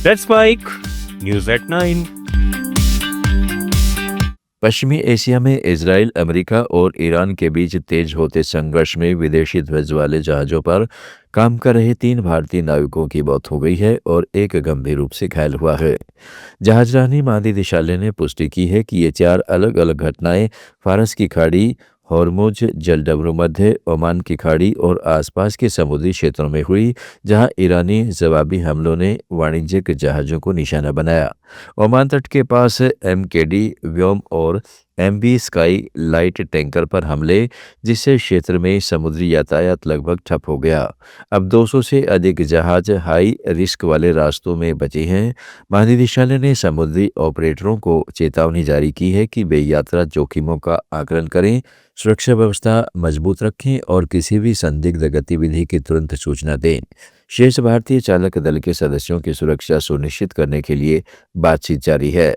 That's Mike. News at 9. पश्चिमी Asia में Israel, America और ईरान के बीच तेज होते संघर्ष में विदेशी ध्वज वाले जहाज़ों पर काम कर रहे 3 भारतीय नाविकों की मौत हो गई है और एक गंभीर रूप से घायल हुआ है। जहाजरानी मादी दिशाले ने पुष्टि की है कि ये 4 अलग-अलग घटनाएं फारस की खाड़ी, हॉर्मुज जलडमरू मध्य, ओमान की खाड़ी और आसपास के समुद्री क्षेत्रों में हुई, जहां ईरानी जवाबी हमलों ने वाणिज्यिक जहाज़ों को निशाना बनाया। ओमान तट के पास एमकेडी व्योम और एमवी स्काई लाइट टैंकर पर हमले, जिससे क्षेत्र में समुद्री यातायात लगभग ठप हो गया। अब 200 से अधिक जहाज हाई रिस्क वाले रास्तों में बचे हैं। महानिदेशालय ने समुद्री ऑपरेटरों को चेतावनी जारी की है कि वे यात्रा जोखिमों का आकलन करें, सुरक्षा व्यवस्था मजबूत रखें और किसी भी संदिग्ध गतिविधि की तुरंत सूचना दें। शेष भारतीय चालक दल के सदस्यों की सुरक्षा सुनिश्चित करने के लिए बातचीत जारी है।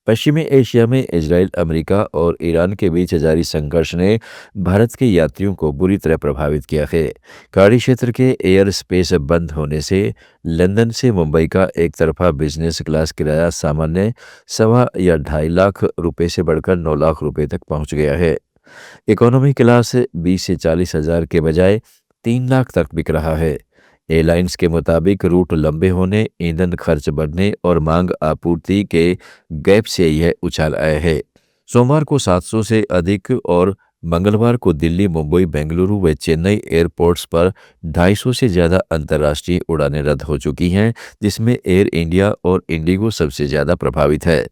पश्चिमी एशिया में इजराइल, अमेरिका और ईरान के बीच जारी संघर्ष ने भारत के यात्रियों को बुरी तरह प्रभावित किया है। खाड़ी क्षेत्र के एयर स्पेस बंद होने से लंदन से मुंबई का एक तरफा बिजनेस क्लास किराया सामान्य 2.25 लाख रुपए से बढ़कर 9 लाख रुपए तक पहुंच गया है। इकोनॉमी क्लास 20 से 40 हजार के बजाय 3 लाख तक बिक रहा है। एयरलाइंस के मुताबिक रूट लंबे होने, ईंधन खर्च बढ़ने और मांग आपूर्ति के गैप से यह उछाल आया है। सोमवार को 700 से अधिक और मंगलवार को दिल्ली, मुंबई, बेंगलुरु व चेन्नई एयरपोर्ट्स पर 250 से ज़्यादा अंतर्राष्ट्रीय उड़ानें रद्द हो चुकी हैं, जिसमें एयर इंडिया और इंडिगो सबसे ज़्यादा प्रभावित है।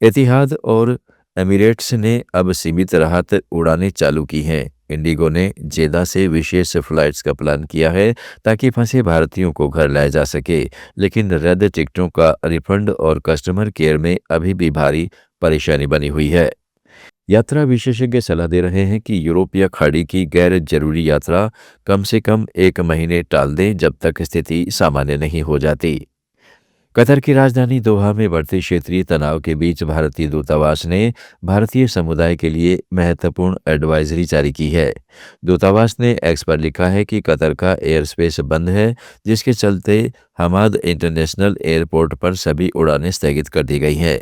एतिहाद और एमिरेट्स ने अब सीमित राहत उड़ानें चालू की हैं। इंडिगो ने जेदा से विशेष फ्लाइट्स का प्लान किया है ताकि फंसे भारतीयों को घर लाया जा सके, लेकिन रद्द टिकटों का रिफंड और कस्टमर केयर में अभी भी भारी परेशानी बनी हुई है। यात्रा विशेषज्ञ सलाह दे रहे हैं कि यूरोप या खाड़ी की गैर जरूरी यात्रा कम से कम 1 महीने टाल दें, जब तक स्थिति सामान्य नहीं हो जाती। कतर की राजधानी दोहा में बढ़ते क्षेत्रीय तनाव के बीच भारतीय दूतावास ने भारतीय समुदाय के लिए महत्वपूर्ण एडवाइजरी जारी की है। दूतावास ने एक्स पर लिखा है कि कतर का एयर स्पेस बंद है, जिसके चलते हमाद इंटरनेशनल एयरपोर्ट पर सभी उड़ानें स्थगित कर दी गई हैं।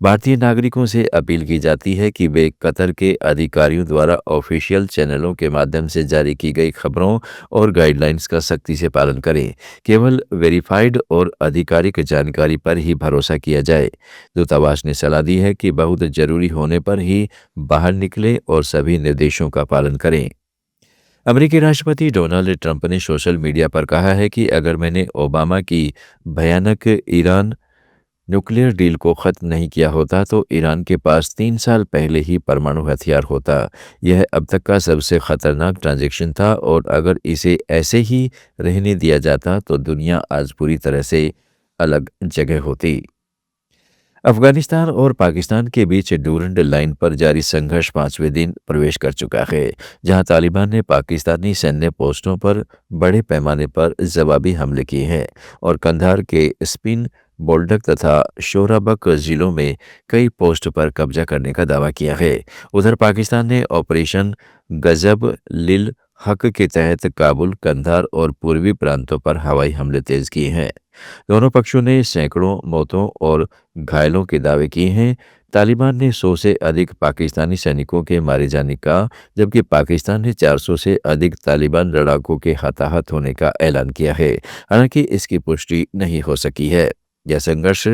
भारतीय नागरिकों से अपील की जाती है कि वे कतर के अधिकारियों द्वारा ऑफिशियल चैनलों के माध्यम से जारी की गई खबरों और गाइडलाइंस का सख्ती से पालन करें। केवल वेरीफाइड और आधिकारिक जानकारी पर ही भरोसा किया जाए। दूतावास ने सलाह दी है कि बहुत जरूरी होने पर ही बाहर निकलें और सभी निर्देशों का पालन करें। अमेरिकी राष्ट्रपति डोनाल्ड ट्रंप ने सोशल मीडिया पर कहा है कि अगर मैंने ओबामा की भयानक ईरान न्यूक्लियर डील को खत्म नहीं किया होता तो ईरान के पास 3 साल पहले ही परमाणु हथियार होता। यह अब तक का सबसे खतरनाक ट्रांजैक्शन था और अगर इसे ऐसे ही रहने दिया जाता तो दुनिया आज पूरी तरह से अलग जगह होती। अफगानिस्तान और पाकिस्तान के बीच डूरंड लाइन पर जारी संघर्ष 5वें दिन प्रवेश कर चुका है, जहां तालिबान ने पाकिस्तानी सैन्य पोस्टों पर बड़े पैमाने पर जवाबी हमले किए हैं और कंधार के स्पिन बोल्डक तथा शोराबक जिलों में कई पोस्ट पर कब्जा करने का दावा किया है। उधर पाकिस्तान ने ऑपरेशन गजब लिल हक के तहत काबुल, कंधार और पूर्वी प्रांतों पर हवाई हमले तेज किए हैं। दोनों पक्षों ने सैकड़ों मौतों और घायलों के दावे किए हैं। तालिबान ने 100 से अधिक पाकिस्तानी सैनिकों के मारे जाने का, जबकि पाकिस्तान ने 400 से अधिक तालिबान लड़ाकों के हताहत होने का ऐलान किया है। हालांकि इसकी पुष्टि नहीं हो सकी है। यह संघर्ष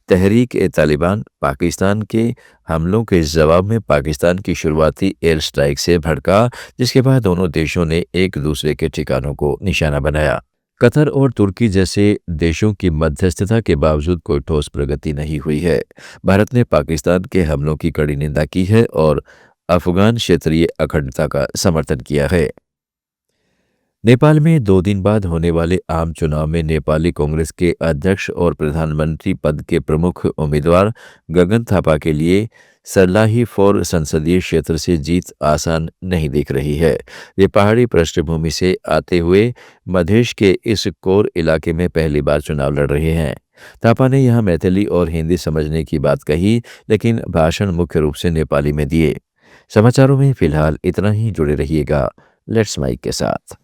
तहरीक-ए-तालिबान पाकिस्तान के हमलों के जवाब में पाकिस्तान की शुरुआती एयर स्ट्राइक से भड़का, जिसके बाद दोनों देशों ने एक दूसरे के ठिकानों को निशाना बनाया। कतर और तुर्की जैसे देशों की मध्यस्थता के बावजूद कोई ठोस प्रगति नहीं हुई है। भारत ने पाकिस्तान के हमलों की कड़ी निंदा की है और अफगान क्षेत्रीय अखंडता का समर्थन किया है। नेपाल में 2 दिन बाद होने वाले आम चुनाव में नेपाली कांग्रेस के अध्यक्ष और प्रधानमंत्री पद के प्रमुख उम्मीदवार गगन थापा के लिए सर्लाही 4 संसदीय क्षेत्र से जीत आसान नहीं दिख रही है। वे पहाड़ी पृष्ठभूमि से आते हुए मधेश के इस कोर इलाके में पहली बार चुनाव लड़ रहे हैं। थापा ने यहां मैथिली और हिंदी समझने की बात कही, लेकिन भाषण मुख्य रूप से नेपाली में दिए। समाचारों में फिलहाल इतना ही। जुड़े रहिएगा लेट्स माइक के साथ।